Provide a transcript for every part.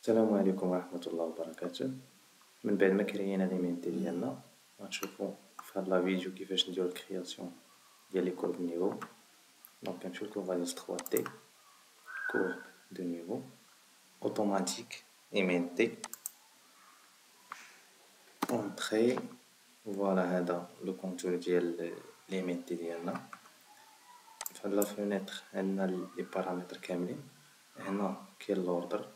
السلام عليكم ورحمة الله وبركاته. من بعد ما كرينا ليمينتي ديالنا غنشوفو في هاد لا فيديو كيفاش نديرو الكرياسيون ديال لي كورب نيفو. دونك كنمشيو لكوفاليس 3D كورب دو نيفو اوتوماتيك ايمينتي اونطري. فوالا هذا لو كونتور ديال ليمينتي ديالنا. في هاد لا فونيتر عندنا لي بارامتر كاملين. هنا كاين لوردر،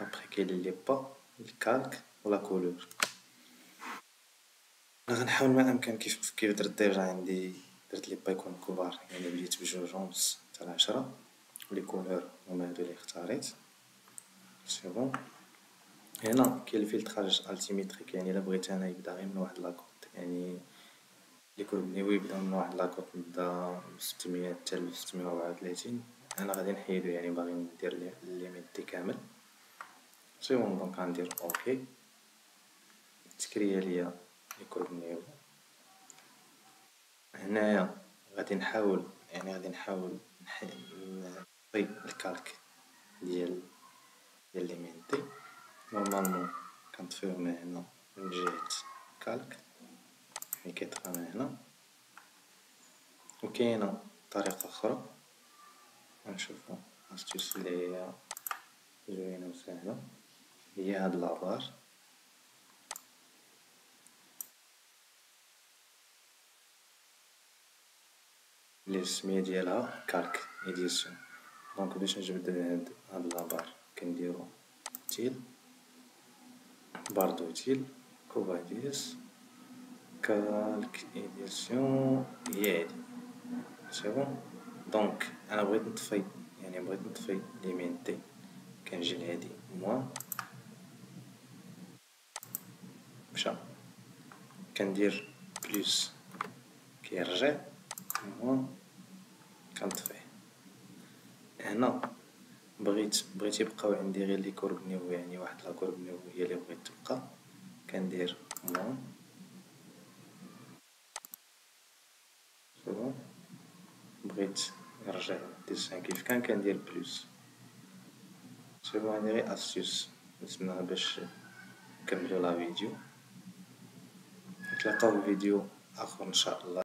ابخي كاين لي با، الكالك ولا كولور. غنحاول ما امكن كيف درت ديجا عندي، درت لي با يكونو كبار، يعني بديت بجوج ونص حتى ل10، ولي كولور هما هادو لي اختاريت. سي بون. هنا كاين الفلتراج التيميتريك، يعني الا بغيت انا يبدا غير من واحد لاكوت، يعني لي كورب نيفو يبداو من واحد لاكوت نبدا 600 حتى 634، انا غادي نحيدو يعني باغي ندير ليميتي كامل. سي بون. دونك غندير اوكي، تكريا ليا لي كورب نيفو. هنايا غادي نحاول نطي الكالك ديال ليمينتي. نورمالمون كنطفيو من هنا من جهة الكالك، يعني كيطفى من هنا. وكاينة طريقة أخرى غنشوفو أستيس لي هي زوينة وساهلة، هي هاد لابار. لي السمية ديالها كالك إديسيون. دونك باش نجبد هاد لابار كنديرو تيل، باردو تيل، كوفاليس، كالك إديسيون، هي هادي. سي بون. دونك انا بغيت نطفي، يعني بغيت نطفي ليمينتي، كنجي لهادي موان، مشى، كندير بلوس كيرجع، موان كنطفيه. هنا بغيت يبقاو عندي غير لي كورب نيفو، يعني واحد لا كورب نيفو هي اللي بغيت تبقى، كندير موان. سي بون. بغيت يرجع الديسان كيف كان كندير بلوس. سي بون. هادي غير استيس نتسنى باش نكملو لا فيديو. نتلاقاو في فيديو اخر ان شاء الله.